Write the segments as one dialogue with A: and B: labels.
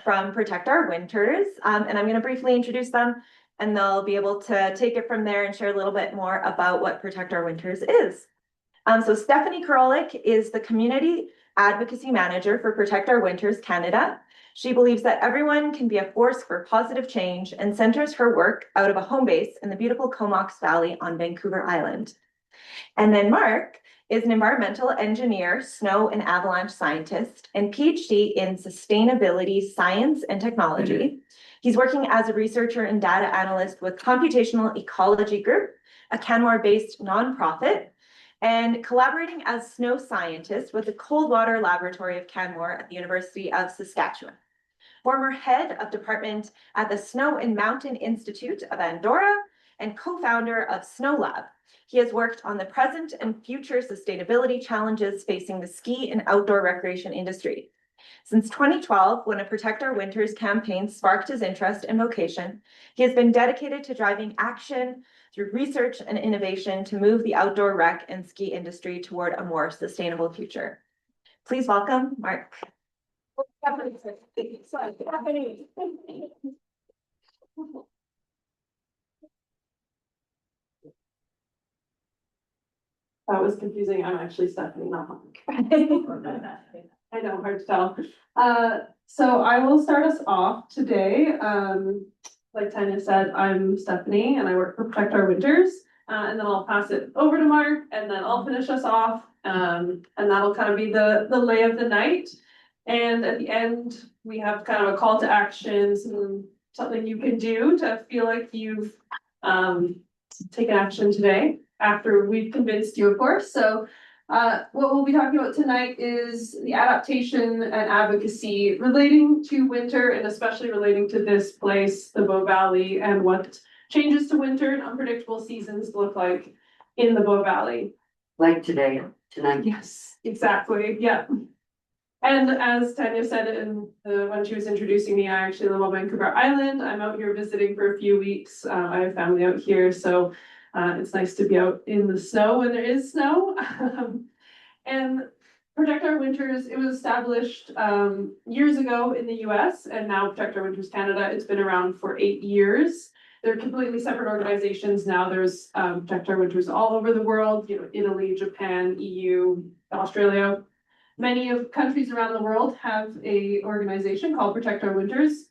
A: from Protect Our Winters, and I'm going to briefly introduce them, and they'll be able to take it from there and share a little bit more about what Protect Our Winters is. So Stephanie Korolyk is the Community Advocacy Manager for Protect Our Winters Canada. She believes that everyone can be a force for positive change and centers her work out of a home base in the beautiful Comox Valley on Vancouver Island. And then Marc is an environmental engineer, snow and avalanche scientist, and PhD in sustainability science and technology. He's working as a researcher and data analyst with Computational Ecology Group, a Canmore-based nonprofit, and collaborating as snow scientist with the Coldwater Laboratory of Canmore at the University of Saskatchewan. Former head of department at the Snow and Mountain Institute of Andorra and co-founder of Snow Lab. He has worked on the present and future sustainability challenges facing the ski and outdoor recreation industry. Since 2012, when a Protect Our Winters campaign sparked his interest and vocation, he has been dedicated to driving action through research and innovation to move the outdoor rec and ski industry toward a more sustainable future. Please welcome Marc.
B: That was confusing. I'm actually Stephanie, not Marc. I know, hard to tell. So I will start us off today. Like Tanya said, I'm Stephanie and I work for Protect Our Winters. And then I'll pass it over to Marc and then I'll finish us off. And that'll kind of be the lay of the night. And at the end, we have kind of a call to actions and something you can do to feel like you've taken action today after we've convinced you, of course. So what we'll be talking about tonight is the adaptation and advocacy relating to winter and especially relating to this place, the Bow Valley, and what changes to winter and unpredictable seasons look like in the Bow Valley.
C: Like today, tonight.
B: Yes, exactly. Yeah. And as Tanya said when she was introducing me, I actually live on Vancouver Island. I'm out here visiting for a few weeks. I have family out here, so it's nice to be out in the snow when there is snow. And Protect Our Winters, it was established years ago in the US, and now Protect Our Winters Canada, it's been around for 8 years. They're completely separate organizations now. There's Protect Our Winters all over the world, Italy, Japan, EU, Australia. Many of countries around the world have a organization called Protect Our Winters.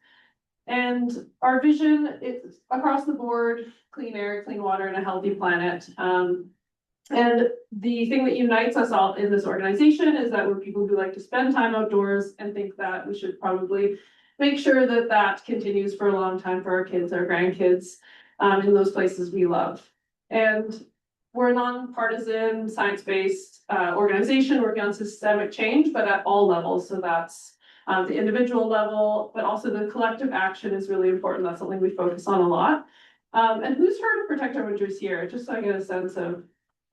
B: And our vision is across the board, clean air, clean water, and a healthy planet. And the thing that unites us all in this organization is that we're people who like to spend time outdoors and think that we should probably make sure that that continues for a long time for our kids, our grandkids, in those places we love. And we're a non-partisan, science-based organization working on systemic change, but at all levels. So that's the individual level, but also the collective action is really important. That's something we focus on a lot. And who's heard of Protect Our Winters here? Just so I get a sense of,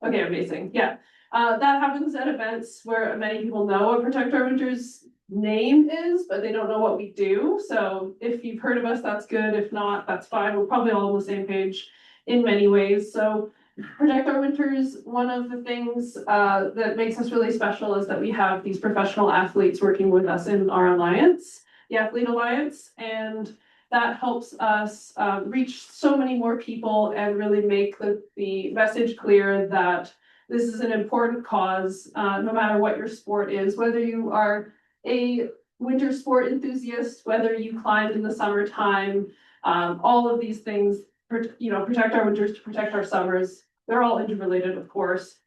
B: okay, amazing. Yeah, that happens at events where many people know what Protect Our Winters name is, but they don't know what we do. So if you've heard of us, that's good. If not, that's fine. We're probably all on the same page in many ways. So Protect Our Winters, one of the things that makes us really special is that we have these professional athletes working with us in our alliance, the Athlete Alliance, and that helps us reach so many more people and really make the message clear that this is an important cause, no matter what your sport is, whether you are a winter sport enthusiast, whether you climb in the summertime, all of these things, protect our winters to protect our summers. They're all interrelated, of course.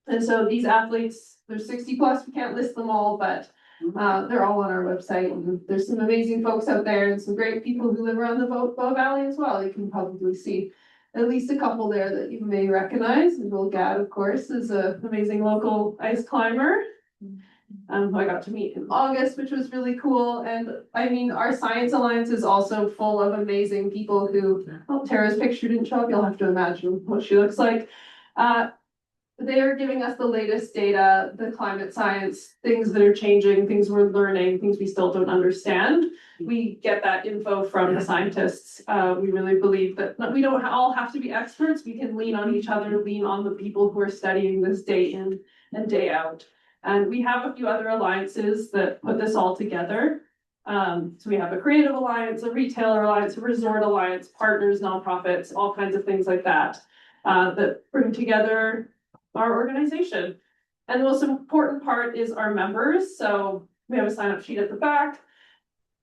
B: And so these athletes, there's 60 plus, we can't list them all, but they're all on our website. And there's some amazing folks out there and some great people who live around the Bow Valley as well. You can probably see at least a couple there that you may recognize. And Will Gadd, of course, is an amazing local ice climber. Who I got to meet in August, which was really cool. And I mean, our Science Alliance is also full of amazing people who, oh, Tara's picture didn't show up. You'll have to imagine what she looks like. They are giving us the latest data, the climate science, things that are changing, things we're learning, things we still don't understand. We get that info from the scientists. We really believe that we don't all have to be experts. We can lean on each other, lean on the people who are studying this day in and day out. And we have a few other alliances that put this all together. So we have a creative alliance, a retailer alliance, a resort alliance, partners, nonprofits, all kinds of things like that, that bring together our organization. And the most important part is our members. So we have a sign up sheet at the back.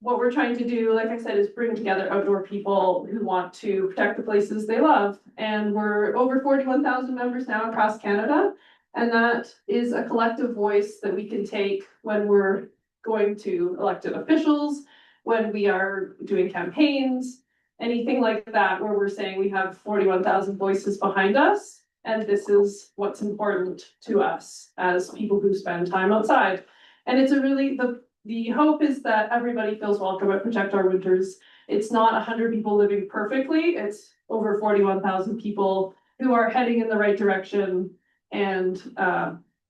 B: What we're trying to do, like I said, is bring together outdoor people who want to protect the places they love. And we're over 41,000 members now across Canada. And that is a collective voice that we can take when we're going to elected officials, when we are doing campaigns, anything like that, where we're saying we have 41,000 voices behind us. And this is what's important to us as people who spend time outside. And it's a really, the hope is that everybody feels welcome at Protect Our Winters. It's not 100 people living perfectly. It's over 41,000 people who are heading in the right direction and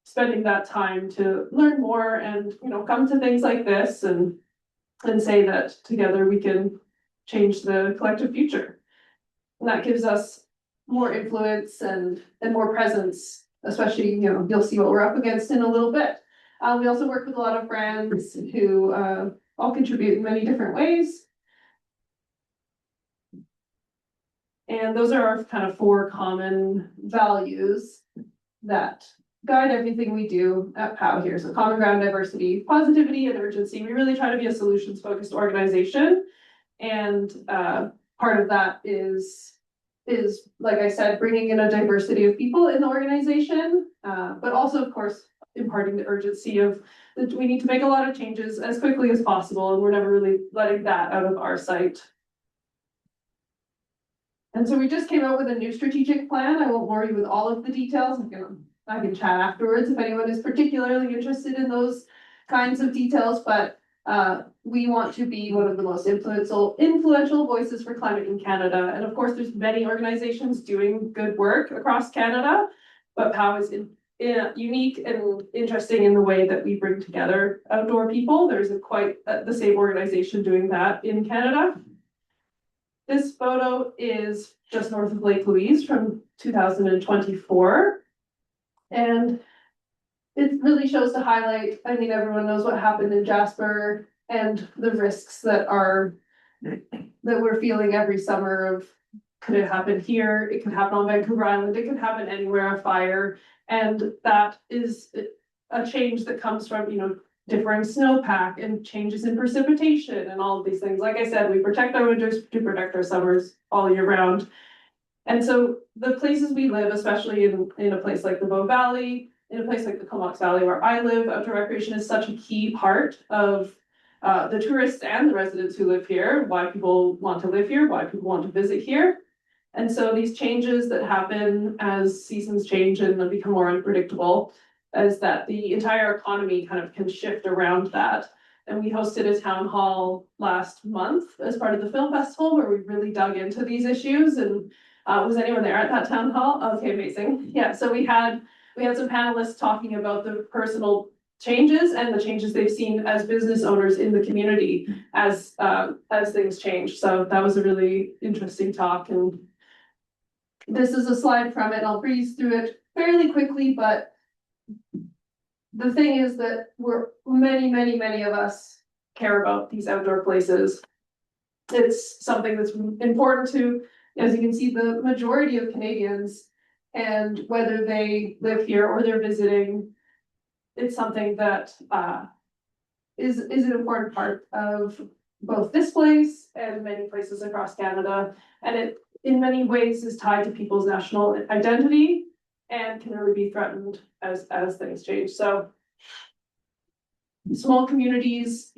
B: spending that time to learn more and, you know, come to things like this and say that together we can change the collective future. And that gives us more influence and more presence, especially, you know, you'll see what we're up against in a little bit. We also work with a lot of brands who all contribute in many different ways. And those are our kind of 4 common values that guide everything we do at POW here. So common ground, diversity, positivity, and urgency. We really try to be a solutions-focused organization. And part of that is, like I said, bringing in a diversity of people in the organization, but also, of course, imparting the urgency of that we need to make a lot of changes as quickly as possible, and we're never really letting that out of our sight. And so we just came out with a new strategic plan. I won't bore you with all of the details. I can chat afterwards if anyone is particularly interested in those kinds of details, but we want to be one of the most influential voices for climate in Canada. And of course, there's many organizations doing good work across Canada, but POW is unique and interesting in the way that we bring together outdoor people. There's quite the same organization doing that in Canada. This photo is just north of Lake Louise from 2024. And it really shows to highlight, I mean, everyone knows what happened in Jasper and the risks that we're feeling every summer of, could it happen here? It could happen on Vancouver Island. It could happen anywhere, a fire. And that is a change that comes from, you know, differing snowpack and changes in precipitation and all of these things. Like I said, we protect our winters to protect our summers all year round. And so the places we live, especially in a place like the Bow Valley, in a place like the Comox Valley where I live, outdoor recreation is such a key part of the tourists and the residents who live here, why people want to live here, why people want to visit here. And so these changes that happen as seasons change and become more unpredictable, is that the entire economy kind of can shift around that. And we hosted a town hall last month as part of the film festival where we really dug into these issues. And was anyone there at that town hall? Okay, amazing. Yeah, so we had some panelists talking about the personal changes and the changes they've seen as business owners in the community as things change. So that was a really interesting talk. And this is a slide from it. I'll breeze through it fairly quickly, but the thing is that many of us care about these outdoor places. It's something that's important to, as you can see, the majority of Canadians, and whether they live here or they're visiting, it's something that is an important part of both this place and many places across Canada. And it, in many ways, is tied to people's national identity and can really be threatened as things change. So small communities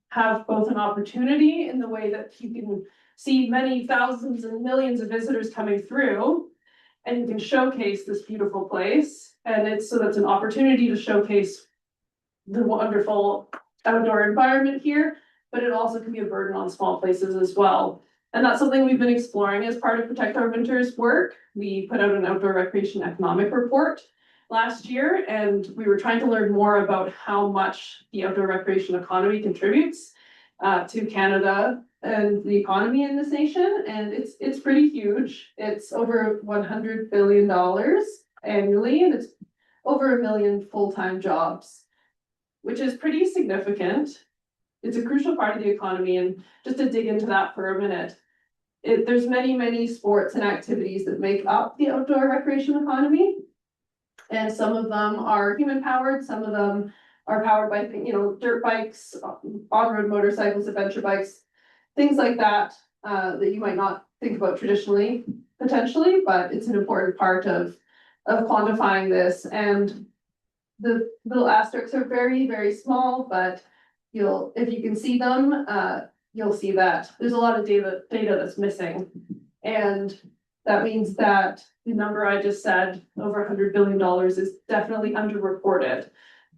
B: have both an opportunity in the way that you can see many thousands and millions of visitors coming through, and you can showcase this beautiful place. And it's so that's an opportunity to showcase the wonderful outdoor environment here, but it also can be a burden on small places as well. And that's something we've been exploring as part of Protect Our Winters work. We put out an outdoor recreation economic report last year, and we were trying to learn more about how much the outdoor recreation economy contributes to Canada and the economy in this nation. And it's pretty huge. It's over $100 billion annually, and it's over 1 million full-time jobs, which is pretty significant. it's a crucial part of the economy. And just to dig into that for a minute, there's many sports and activities that make up the outdoor recreation economy. And some of them are human powered, some of them are powered by, dirt bikes, on-road motorcycles, adventure bikes, things like that, that you might not think about traditionally, potentially, but it's an important part of quantifying this. And the little asterisks are very small, but if you can see them, you'll see that there's a lot of data that's missing. And that means that the number I just said, over $100 billion, is definitely underreported.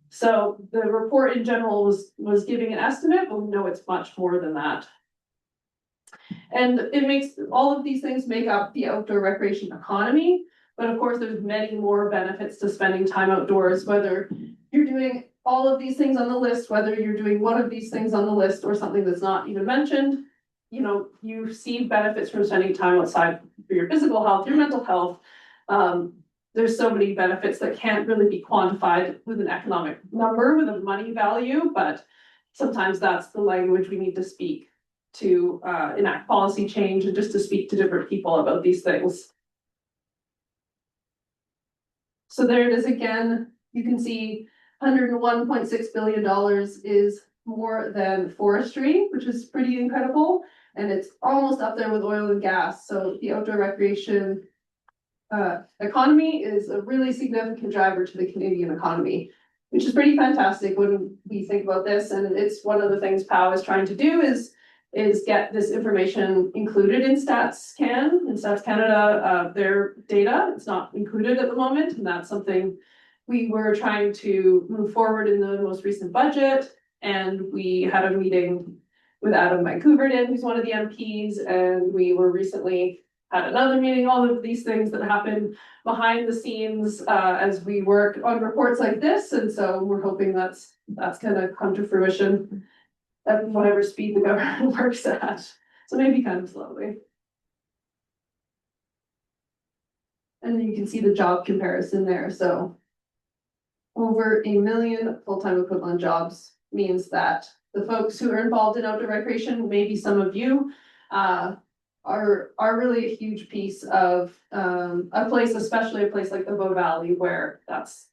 B: So the report in general was giving an estimate, but we know it's much more than that. And it makes all of these things make up the outdoor recreation economy. But of course, there's many more benefits to spending time outdoors, whether you're doing all of these things on the list, whether you're doing one of these things on the list or something that's not even mentioned. You see benefits from spending time outside for your physical health, your mental health. There's so many benefits that can't really be quantified with an economic number, with a money value, but sometimes that's the language we need to speak to enact policy change and just to speak to different people about these things. So there it is again. You can see $101.6 billion is more than forestry, which is pretty incredible. And it's almost up there with oil and gas. So the outdoor recreation economy is a really significant driver to the Canadian economy, which is pretty fantastic when we think about this. And it's one of the things POW is trying to do is get this information included in Stats Canada, their data. It's not included at the moment, and that's something we were trying to move forward in the most recent budget. And we had a meeting with Adam Vancouverden, who's one of the MPs, and we were recently had another meeting. All of these things that happen behind the scenes as we work on reports like this, and so we're hoping that's gonna come to fruition at whatever speed the government works at. So maybe kind of slowly. And you can see the job comparison there. So over 1 million full-time equivalent jobs means that the folks who are involved in outdoor recreation, maybe some of you, are really a huge piece of a place, especially a place like the Bow Valley, where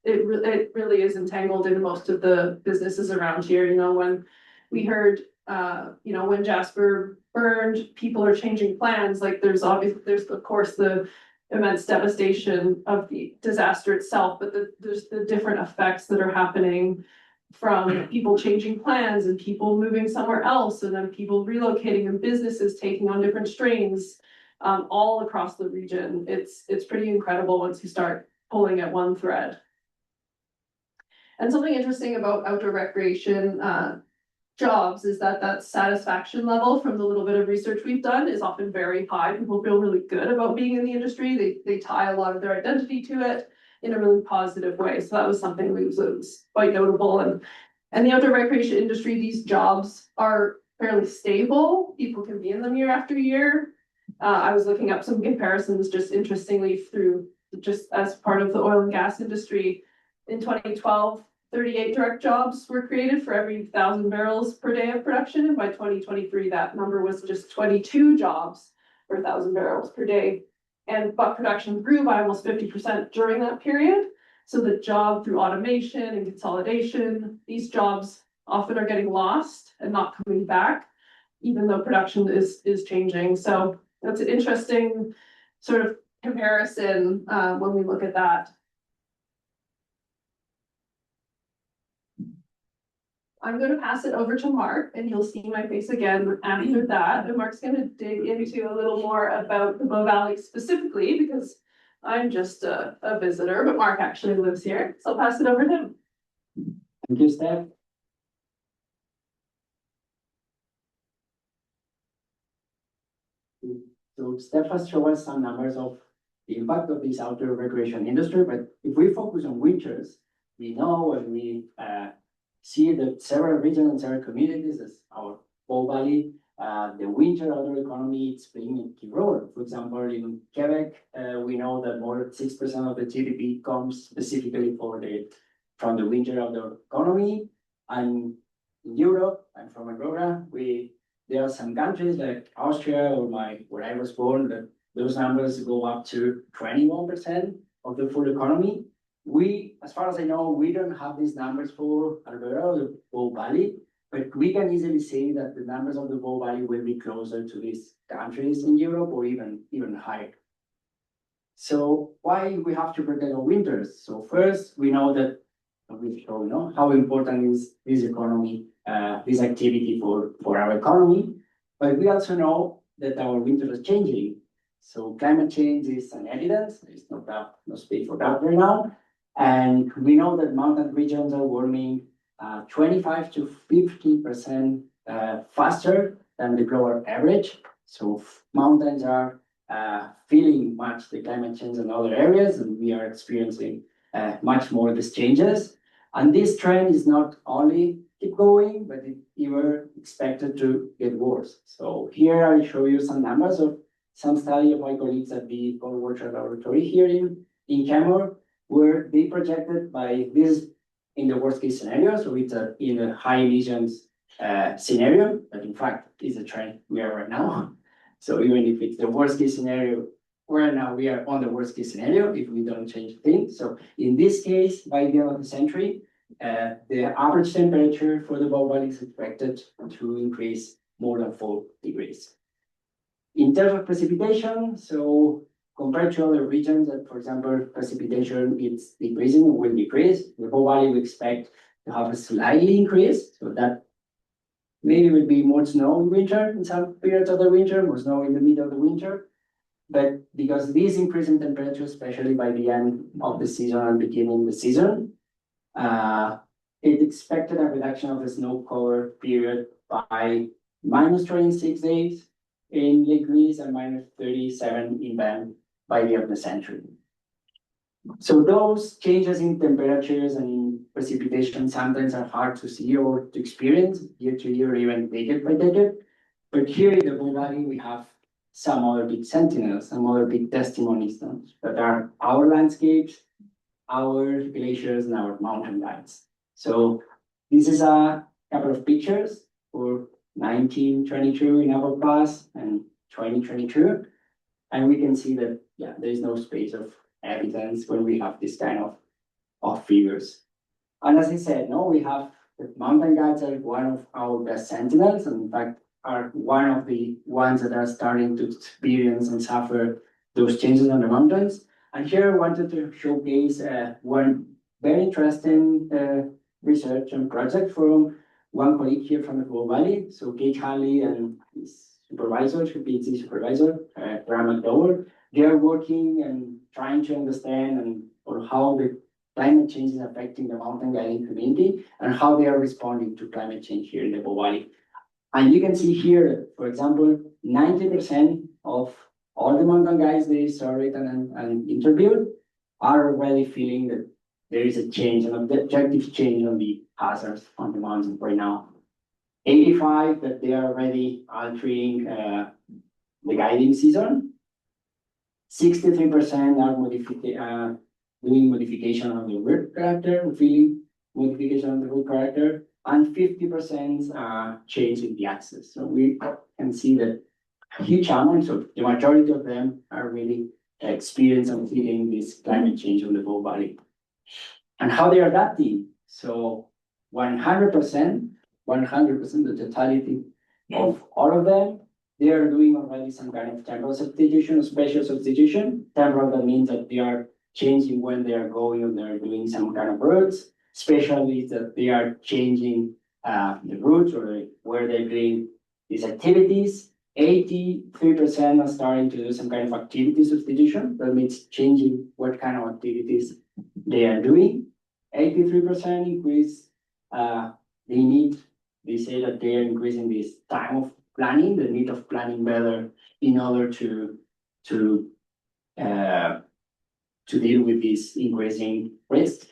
B: it really is entangled in most of the businesses around here. When we heard, when Jasper burned, people are changing plans. Like there's of course the immense devastation of the disaster itself, but there's the different effects that are happening from people changing plans and people moving somewhere else, and then people relocating and businesses taking on different strains all across the region. It's pretty incredible once you start pulling at one thread. And something interesting about outdoor recreation jobs is that satisfaction level from the little bit of research we've done is often very high. People feel really good about being in the industry. They tie a lot of their identity to it in a really positive way. So that was something that was quite notable. And the outdoor recreation industry, these jobs are fairly stable. People can be in them year after year. I was looking up some comparisons just interestingly through just as part of the oil and gas industry. In 2012, 38 direct jobs were created for every 1,000 barrels per day of production. And by 2023, that number was just 22 jobs per 1,000 barrels per day. But production grew by almost 50% during that period. So the job through automation and consolidation, these jobs often are getting lost and not coming back, even though production is changing. So that's an interesting sort of comparison when we look at that. I'm going to pass it over to Mark, and you'll see my face again after that. And Mark's going to dig into a little more about the Bow Valley specifically, because I'm just a visitor, but Mark actually lives here. So I'll pass it over to him.
D: Thank you, Steph. So Steph has shown us some numbers of the impact of this outdoor recreation industry, but if we focus on winters, we know and we see that several regions and several communities, as our Bow Valley, the winter outdoor economy is playing a key role. For example, in Quebec, we know that more than 6% of the GDP comes specifically from the winter outdoor economy. And in Europe, I'm from Aurora, there are some countries like Austria or where I was born, that those numbers go up to 21% of the full economy. We, as far as I know, we don't have these numbers for Alberta or the Bow Valley, but we can easily say that the numbers of the Bow Valley will be closer to these countries in Europe or even higher. So why we have to protect our winters? So first, we know that we know how important is this economy, this activity for our economy, but we also know that our winters are changing. So climate change is an evidence. There's no space for doubt right now. And we know that mountain regions are warming 25 to 50% faster than the global average. So mountains are feeling much the climate change in other areas, and we are experiencing much more of these changes. And this trend is not only keep going, but it even expected to get worse. So here I show you some numbers of some study of my colleagues at the Cold Water Laboratory here in Canmore, where they projected by this in the worst case scenario. So it's in a high emissions scenario, but in fact is a trend we are right now. So even if it's the worst case scenario, right now we are on the worst case scenario if we don't change things. So in this case, by the end of the century, the average temperature for the Bow Valley is expected to increase more than 4 degrees. In terms of precipitation, so compared to other regions that, for example, precipitation is decreasing or will decrease, the Bow Valley we expect to have a slightly increase, so that maybe will be more snow in winter, in some periods of the winter, more snow in the middle of the winter. But because this increase in temperature, especially by the end of the season and beginning of the season, it expected a reduction of the snow cover period by minus 26 days in Lake Louise and minus 37 in Banff by the end of the century. So those changes in temperatures and in precipitation sometimes are hard to see or to experience year to year, even decade by decade. But here in the Bow Valley, we have some other big sentinels, some other big testimonies that are our landscapes, our glaciers, and our mountain guides. So this is a couple of pictures for 1922 in Apple Pass and 2022. And we can see that, yeah, there is no space of evidence when we have this kind of figures. And as I said, no, we have the mountain guides are one of our best sentinels, and in fact, are one of the ones that are starting to experience and suffer those changes on the mountains. And here I wanted to showcase one very interesting research and project from one colleague here from the Bow Valley. So Kate Halley and his supervisor, PhD supervisor, Graham McDowell, they are working and trying to understand or how the climate change is affecting the mountain guiding community and how they are responding to climate change here in the Bow Valley. And you can see here, for example, 90% of all the mountain guides they surveyed and interviewed are already feeling that there is a change, an objective change on the hazards on the mountain right now. 85 that they are already altering the guiding season. 63% are doing modification on the route character, feeling modification on the route character, and 50% change in the axis. So we can see that a huge amount, so the majority of them are really experiencing and feeling this climate change on the Bow Valley. And how they are adapting. So 100%, the totality of all of them, they are doing already some kind of temporal substitution, spatial substitution. Temporal, that means that they are changing when they are going and they're doing some kind of routes. Spatially, that they are changing the routes or where they're doing these activities. 83% are starting to do some kind of activity substitution. That means changing what kind of activities they are doing. 83% increase they say that they are increasing this time of planning, the need of planning better in order to deal with this increasing risk.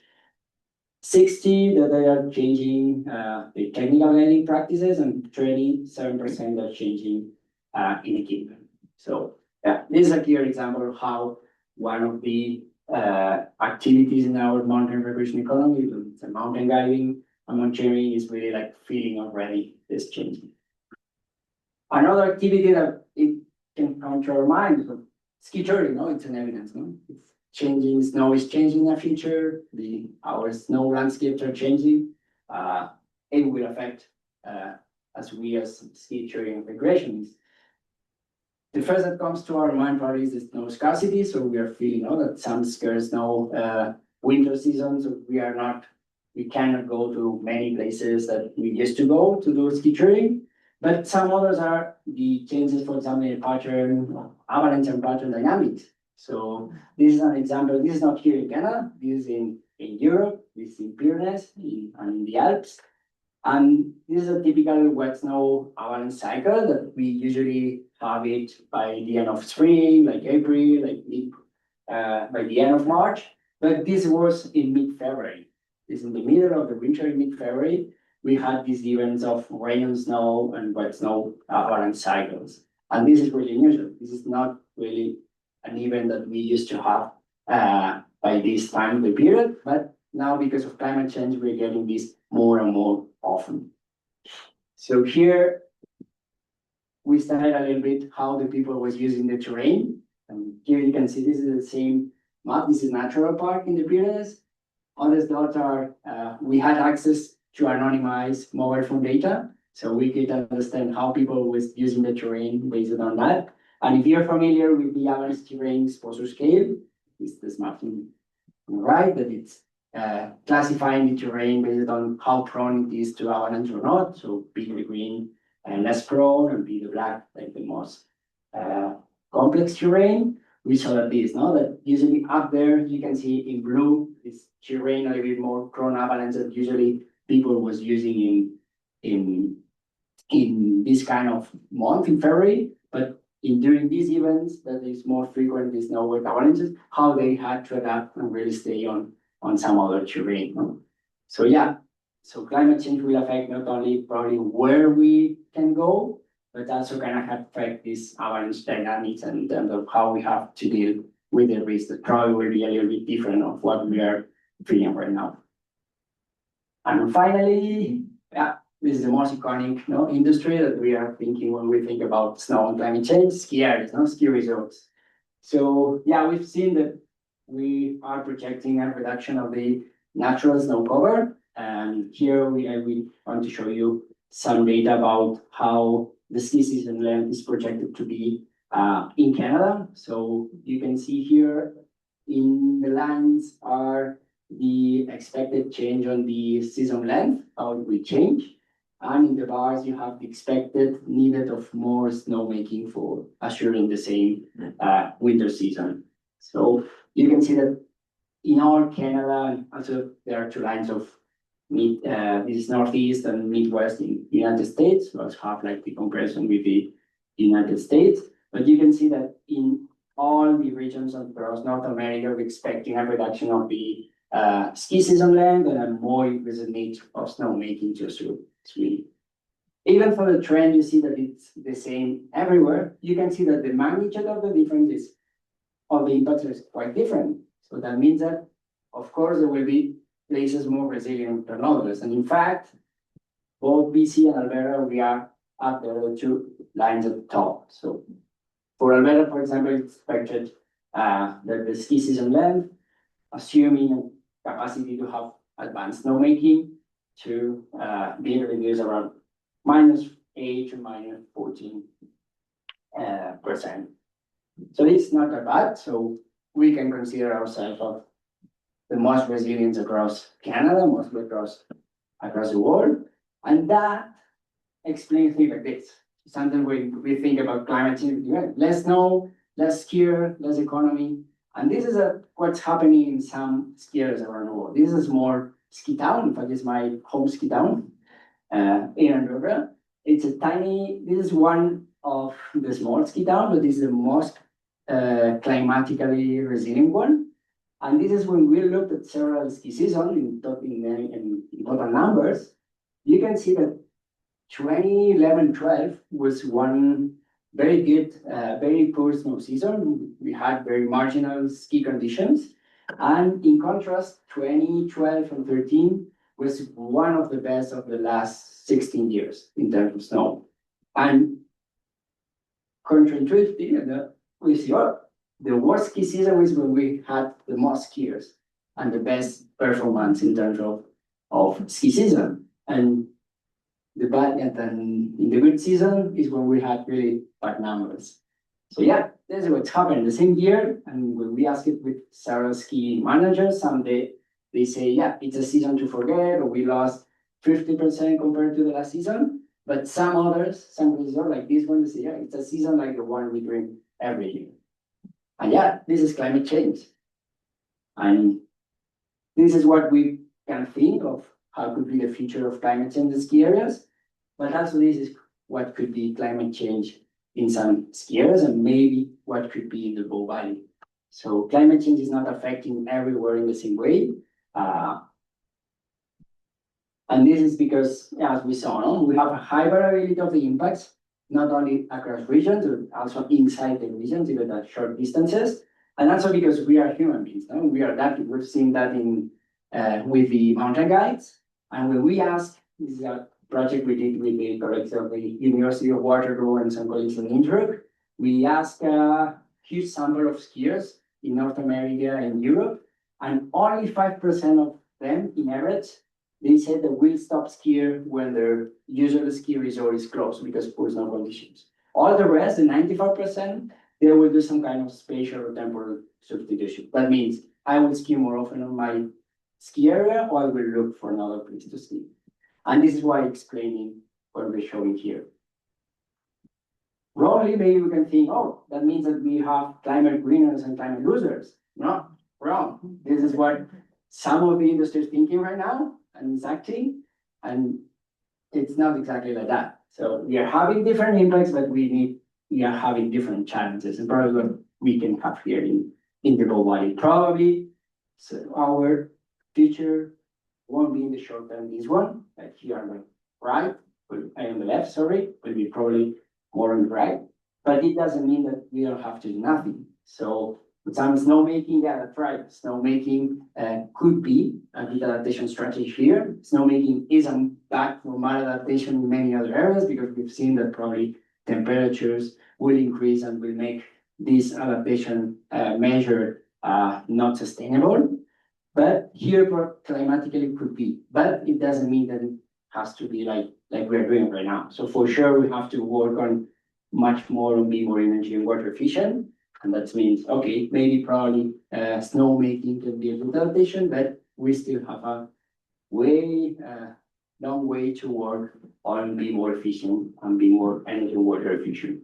D: 60 that they are changing the technical guiding practices, and 27% are changing in equipment. So yeah, this is a clear example of how one of the activities in our mountain recreation economy, the mountain guiding, and mountaineering is really like feeling already this change. Another activity that it can come to our mind is ski touring, no? It's an evidence, no? It's changing, snow is changing in the future, our snow landscapes are changing. It will affect as we as ski touring recreationists. The first that comes to our mind probably is the snow scarcity. So we are feeling that some scarce snow winter season. So we cannot go to many places that we used to go to do ski touring. But some others are the changes, for example, in pattern, avalanche and pattern dynamics. So this is an example. This is not here in Canada. This is in Europe. This is in Pyrenees and in the Alps. And this is a typical wet snow avalanche cycle that we usually have it by the end of spring, like April, by the end of March. But this was in mid-February. This is in the middle of the winter in mid-February. We had these events of rain and snow and wet snow avalanche cycles. And this is really unusual. This is not really an event that we used to have by this time of the period, but now because of climate change, we're getting this more and more often. So here we studied a little bit how the people was using the terrain. And here you can see this is the same map. This is natural park in the Pyrenees. Others dots are, we had access to anonymize mobile phone data. So we could understand how people was using the terrain based on that. And if you're familiar with the avalanche terrain exposure scale, it's this map on the right, that it's classifying the terrain based on how prone it is to avalanche or not. So be the green and less prone, and be the black, like the most complex terrain. We saw that that usually up there you can see in blue is terrain a little bit more prone avalanche that usually people was using in this kind of month in February, but during these events that is more frequent is snow wet avalanches, how they had to adapt and really stay on some other terrain. So yeah, so climate change will affect not only probably where we can go, but also kind of affect this avalanche dynamics and in terms of how we have to deal with the risk that probably will be a little bit different of what we are feeling right now. And finally, yeah, this is the most iconic industry that we are thinking when we think about snow and climate change, ski areas, ski resorts. So yeah, we've seen that we are projecting a reduction of the natural snow cover. And here we want to show you some data about how the ski season length is projected to be in Canada. So you can see here in the lines are the expected change on the season length, how it will change. And in the bars, you have the expected needed of more snowmaking for assuring the same winter season. So you can see that in all Canada, also there are two lines of this is Northeast and Midwest in the United States. Let's have like the comparison with the United States. But you can see that in all the regions across North America, we're expecting a reduction of the ski season length and a more increased need of snowmaking to ski. Even for the trend, you see that it's the same everywhere. You can see that the magnitude of the differences of the impacts is quite different. So that means that, of course, there will be places more resilient than others. And in fact, both BC and Alberta, we are up there, the two lines at the top. So for Alberta, for example, it's expected that the ski season length, assuming capacity to have advanced snowmaking, to be reduced around -8 to -14%. So it's not that bad. So we can consider ourselves of the most resilient across Canada, mostly across the world. And that explains things like this. Sometimes we think about climate change, less snow, less skier, less economy. And this is what's happening in some skiers around the world. This is a small ski town. In fact, it's my home ski town in Alberta. This is one of the small ski towns, but this is the most climatically resilient one. And this is when we looked at several ski seasons in total numbers. You can see that 2011-12 was one very good, very poor snow season. We had very marginal ski conditions. And in contrast, 2012 and 13 was one of the best of the last 16 years in terms of snow. And counterintuitively, we see, oh, the worst ski season was when we had the most skiers and the best performance in terms of ski season. And the bad and then in the good season is when we had really bad numbers. So yeah, this is what's happened the same year. And when we ask it with several ski managers, some they say, yeah, it's a season to forget, or we lost 50% compared to the last season. But some others, some resorts like this one, they say, yeah, it's a season like the one we drink every year. And yeah, this is climate change. And this is what we can think of how could be the future of climate change in ski areas. But also this is what could be climate change in some ski areas and maybe what could be in the Bow Valley. So climate change is not affecting everywhere in the same way. And this is because, as we saw, no? We have a high variability of the impacts, not only across regions, but also inside the regions, even at short distances. And also because we are human beings, no? We are adaptive. We've seen that in with the mountain guides. And when we ask, this is a project we did with the colleagues of the University of Waterloo and some colleagues in Innsbruck, we asked a huge sample of skiers in North America and Europe, and only 5% of them, in average, they said that will stop skier when their usual ski resort is closed because of poor snow conditions. All the rest, the 95%, they will do some kind of spatial or temporal substitution. That means I will ski more often on my ski area, or I will look for another place to ski. And this is why explaining what we're showing here. Wrongly, maybe we can think, oh, that means that we have climate winners and climate losers. No, wrong. This is what some of the industry is thinking right now and is acting, and it's not exactly like that. So we are having different impacts, but we are having different challenges, and probably what we can have here in the Bow Valley. Probably so our future won't be in the short term this one, like here on the right, on the left, sorry, will be probably more on the right. But it doesn't mean that we don't have to do nothing. So with some snowmaking, yeah, that's right. Snowmaking could be a good adaptation strategy here. Snowmaking isn't bad for maladaptation in many other areas because we've seen that probably temperatures will increase and will make this adaptation measure not sustainable. But here, climatically could be, but it doesn't mean that it has to be like we're doing right now. So for sure, we have to work on much more on being more energy and water efficient. And that means, okay, maybe probably snowmaking can be a good adaptation, but we still have a long way to work on being more efficient and being more energy and water efficient.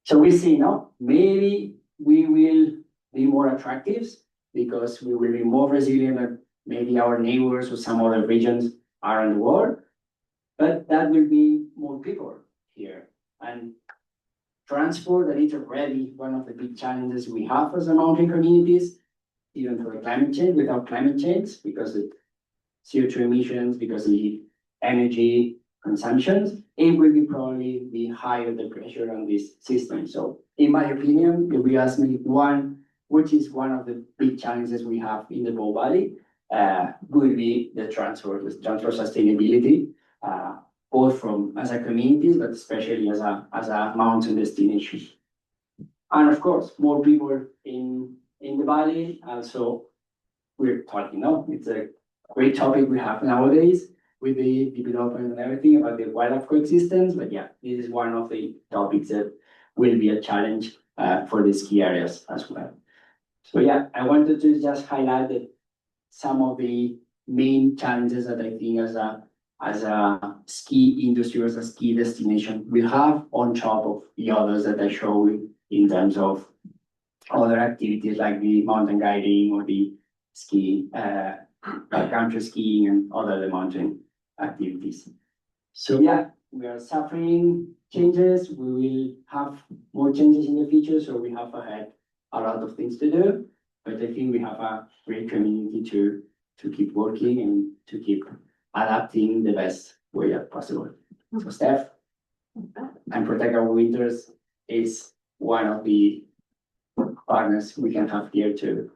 D: So we see, no, maybe we will be more attractive because we will be more resilient than maybe our neighbors or some other regions are in the world, but that will be more people here. And transport, that is already one of the big challenges we have as a mountain communities, even for climate change, without climate change, because of CO2 emissions, because of the energy consumptions, it will be probably be higher the pressure on this system. So in my opinion, if we ask me which is one of the big challenges we have in the Bow Valley, will be the transport sustainability, both from as a community, but especially as a mountain destination. And of course, more people in the valley. Also, we're talking, no, it's a great topic we have nowadays with the development and everything about the wildlife coexistence. But yeah, this is one of the topics that will be a challenge for the ski areas as well. So yeah, I wanted to just highlight that some of the main challenges that I think as a ski industry, as a ski destination, we have on top of the others that I showed in terms of other activities like the mountain guiding or the ski, country skiing and other mountain activities. So yeah, we are suffering changes. We will have more changes in the future, so we have ahead a lot of things to do. But I think we have a great community to keep working and to keep adapting the best way as possible. So Steph, and Protect Our Winters is one of the partners we can have here to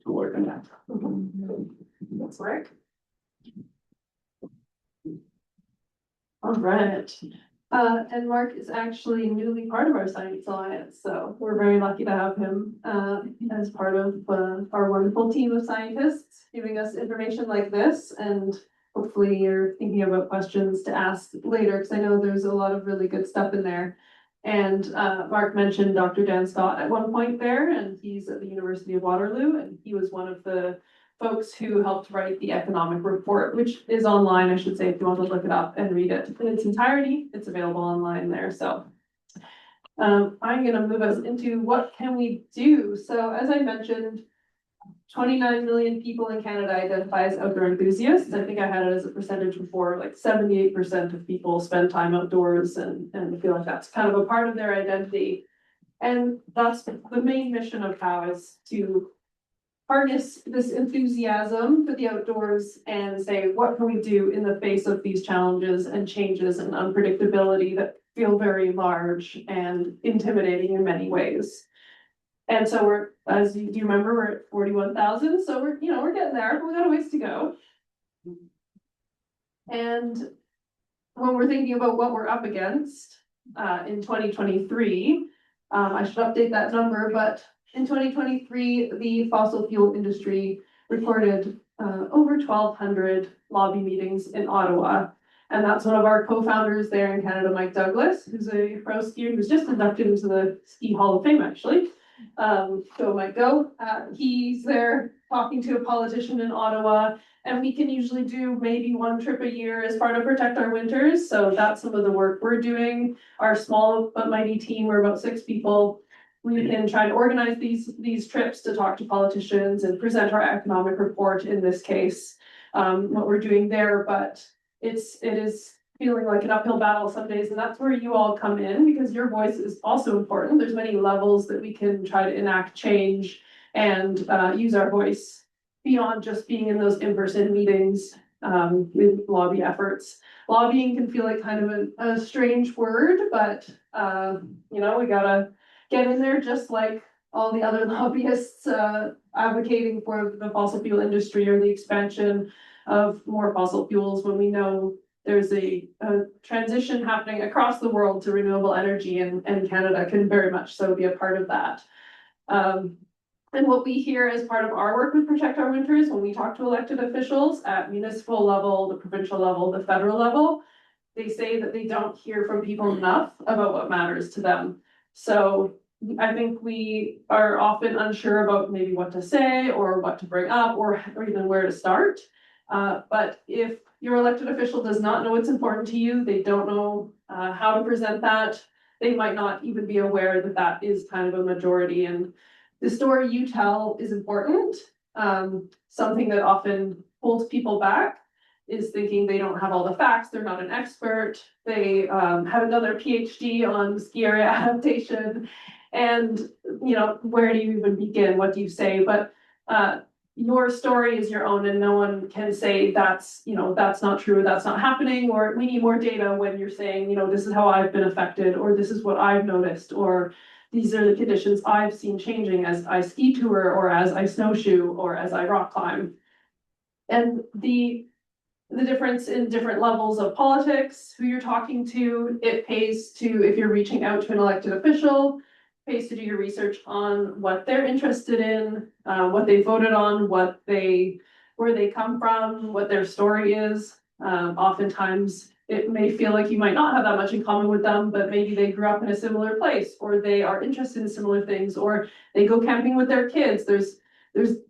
D: work on that.
A: That's work.
B: All right. And Mark is actually newly part of our Science Alliance, so we're very lucky to have him as part of our wonderful team of scientists giving us information like this. And hopefully you're thinking about questions to ask later, because I know there's a lot of really good stuff in there. And Mark mentioned Dr. Dan Scott at one point there, and he's at the University of Waterloo, and he was one of the folks who helped write the economic report, which is online, I should say, if you want to look it up and read it in its entirety. It's available online there. So I'm going to move us into what can we do. So as I mentioned, 29 million people in Canada identify as outdoor enthusiasts. I think I had it as a percentage before, like 78% of people spend time outdoors and feel like that's kind of a part of their identity. And that's the main mission of POW, is to harness this enthusiasm for the outdoors and say, what can we do in the face of these challenges and changes and unpredictability that feel very large and intimidating in many ways. And so we're, as you do remember, we're at 41,000. So we're getting there, but we got a ways to go. And when we're thinking about what we're up against in 2023, I should update that number, but in 2023, the fossil fuel industry recorded over 1,200 lobby meetings in Ottawa. And that's one of our co-founders there in Canada, Mike Douglas, who's a pro skier who's just inducted into the Ski Hall of Fame, actually. So Mike Go, he's there talking to a politician in Ottawa, and we can usually do maybe one trip a year as part of Protect Our Winters. So that's some of the work we're doing. Our small but mighty team, we're about 6 people. We can try to organize these trips to talk to politicians and present our economic report in this case, what we're doing there, but it is feeling like an uphill battle some days, and that's where you all come in, because your voice is also important. There's many levels that we can try to enact change and use our voice beyond just being in those in-person meetings with lobby efforts. Lobbying can feel like kind of a strange word, but we gotta get in there just like all the other lobbyists advocating for the fossil fuel industry or the expansion of more fossil fuels, when we know there's a transition happening across the world to renewable energy, and Canada can very much so be a part of that. And what we hear as part of our work with Protect Our Winters, when we talk to elected officials at municipal level, the provincial level, the federal level, they say that they don't hear from people enough about what matters to them. So I think we are often unsure about maybe what to say or what to bring up or even where to start. But if your elected official does not know what's important to you, they don't know how to present that, they might not even be aware that that is kind of a majority. And the story you tell is important. Something that often holds people back is thinking they don't have all the facts, they're not an expert, they have another PhD on ski area adaptation, and where do you even begin? What do you say? But your story is your own, and no one can say that's not true, that's not happening, or we need more data when you're saying, this is how I've been affected, or this is what I've noticed, or these are the conditions I've seen changing as I ski tour, or as I snowshoe, or as I rock climb. And the difference in different levels of politics, who you're talking to, it pays to, if you're reaching out to an elected official, pays to do your research on what they're interested in, what they voted on, where they come from, what their story is. Oftentimes it may feel like you might not have that much in common with them, but maybe they grew up in a similar place, or they are interested in similar things, or they go camping with their kids. There's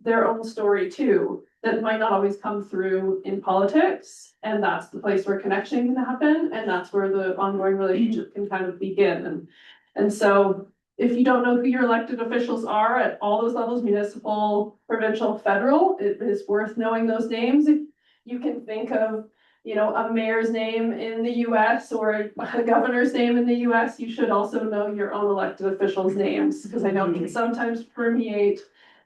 B: their own story too that might not always come through in politics, and that's the place where connection can happen, and that's where the ongoing relationship can kind of begin. And so if you don't know who your elected officials are at all those levels, municipal, provincial, federal, it is worth knowing those names. If you can think of a mayor's name in the US or a governor's name in the US, you should also know your own elected officials' names, because I know it can sometimes permeate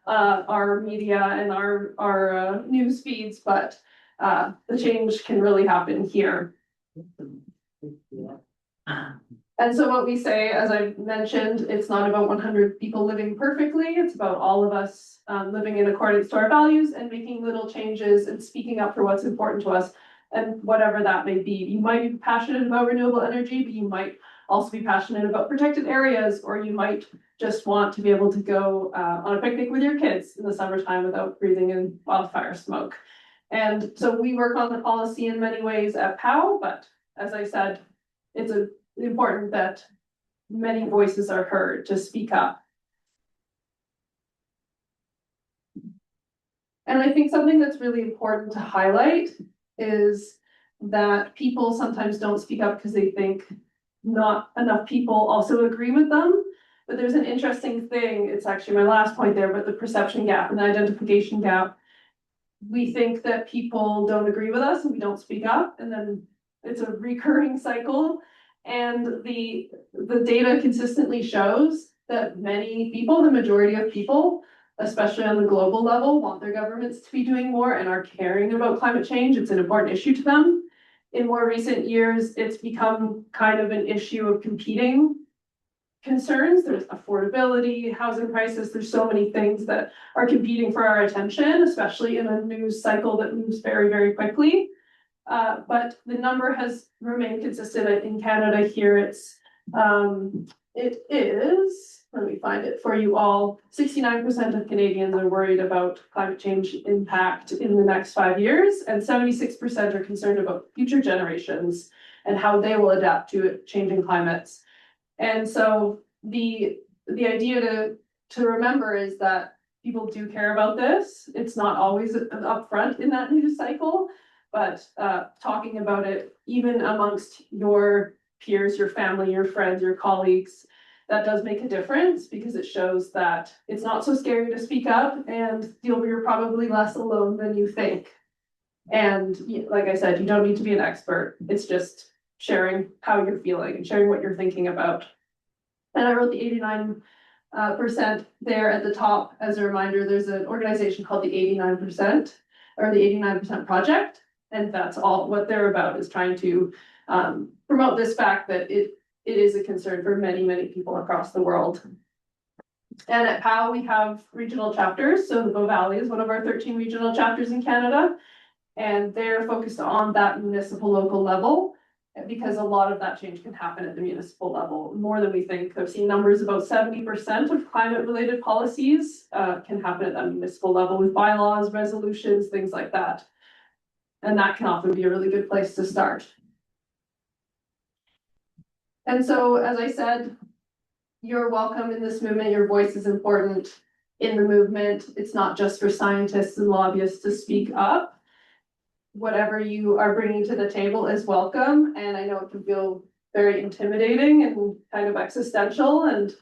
B: our media and our news feeds, but the change can really happen here. And so what we say, as I mentioned, it's not about 100 people living perfectly. It's about all of us living in accordance to our values and making little changes and speaking up for what's important to us, and whatever that may be. You might be passionate about renewable energy, but you might also be passionate about protected areas, or you might just want to be able to go on a picnic with your kids in the summertime without breathing in wildfire smoke. And so we work on the policy in many ways at POW, but as I said, it's important that many voices are heard to speak up. And I think something that's really important to highlight is that people sometimes don't speak up because they think not enough people also agree with them. But there's an interesting thing, it's actually my last point there, but the perception gap and the identification gap. We think that people don't agree with us and we don't speak up, and then it's a recurring cycle. And the data consistently shows that many people, the majority of people, especially on the global level, want their governments to be doing more and are caring about climate change. It's an important issue to them. In more recent years, it's become kind of an issue of competing concerns. There's affordability, housing prices, there's so many things that are competing for our attention, especially in a news cycle that moves very, very quickly. But the number has remained consistent in Canada here. It is, let me find it for you all, 69% of Canadians are worried about climate change impact in the next 5 years, and 76% are concerned about future generations and how they will adapt to changing climates. And so the idea to remember is that people do care about this. It's not always upfront in that news cycle, but talking about it even amongst your peers, your family, your friends, your colleagues, that does make a difference, because it shows that it's not so scary to speak up and you're probably less alone than you think. And like I said, you don't need to be an expert. It's just sharing how you're feeling and sharing what you're thinking about. And I wrote the 89% there at the top as a reminder. There's an organization called the 89% or the 89% Project. And that's all what they're about, is trying to promote this fact that it is a concern for many, many people across the world. And at POW, we have regional chapters. So the Bow Valley is one of our 13 regional chapters in Canada. And they're focused on that municipal local level, because a lot of that change can happen at the municipal level, more than we think. I've seen numbers about 70% of climate related policies can happen at that municipal level with bylaws, resolutions, things like that. And that can often be a really good place to start. And so, as I said, you're welcome in this movement. Your voice is important in the movement. It's not just for scientists and lobbyists to speak up. Whatever you are bringing to the table is welcome. And I know it can feel very intimidating and kind of existential. And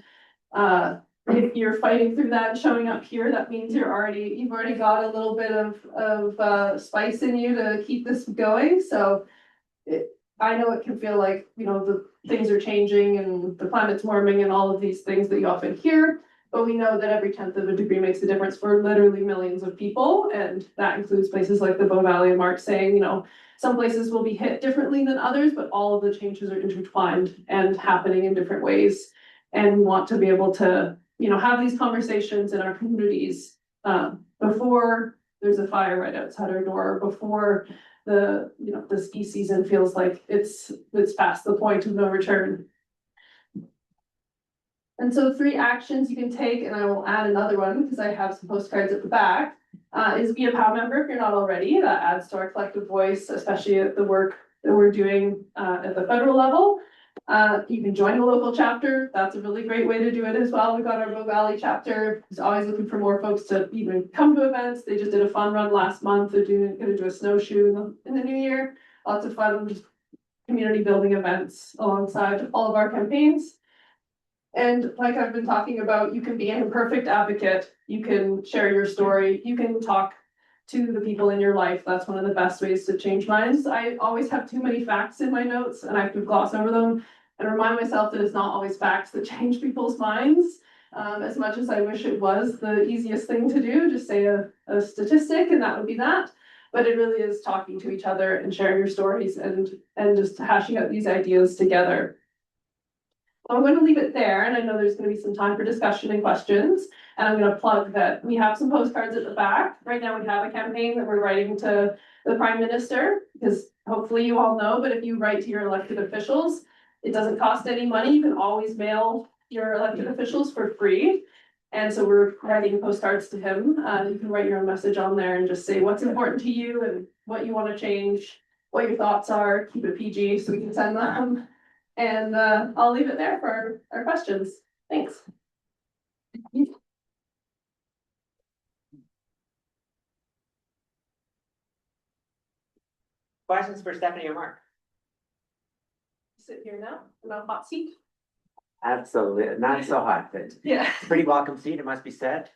B: if you're fighting through that and showing up here, that means you've already got a little bit of spice in you to keep this going. So I know it can feel like, the things are changing and the climate's warming and all of these things that you often hear. But we know that every 1/10 of a degree makes a difference for literally millions of people. And that includes places like the Bow Valley, and Mark saying, some places will be hit differently than others, but all of the changes are intertwined and happening in different ways. And we want to be able to, have these conversations in our communities before there's a fire right outside our door, before the ski season feels like it's past the point of no return. And so 3 actions you can take, and I will add another one because I have some postcards at the back, is be a POW member if you're not already. That adds to our collective voice, especially at the work that we're doing at the federal level. You can join a local chapter. That's a really great way to do it as well. We've got our Bow Valley chapter. It's always looking for more folks to even come to events. They just did a fun run last month. They're going to do a snowshoe in the new year. Lots of fun, just community building events alongside all of our campaigns. And like I've been talking about, you can be an imperfect advocate. You can share your story. You can talk to the people in your life. That's one of the best ways to change minds. I always have too many facts in my notes and I have to gloss over them and remind myself that it's not always facts that change people's minds. As much as I wish it was the easiest thing to do, just say a statistic and that would be that. But it really is talking to each other and sharing your stories and just hashing out these ideas together. I'm going to leave it there, and I know there's going to be some time for discussion and questions. And I'm going to plug that we have some postcards at the back. Right now, we have a campaign that we're writing to the Prime Minister, because hopefully you all know, but if you write to your elected officials, it doesn't cost any money. You can always mail your elected officials for free. And so we're writing postcards to him. You can write your own message on there and just say what's important to you and what you want to change, what your thoughts are, keep it PG so we can send them. And I'll leave it there for our questions. Thanks.
E: Questions for Stephanie or Mark?
B: Sit here now, in a hot seat.
E: Absolutely, not so hot, but
B: Yeah.
E: it's a pretty welcome seat, it must be said.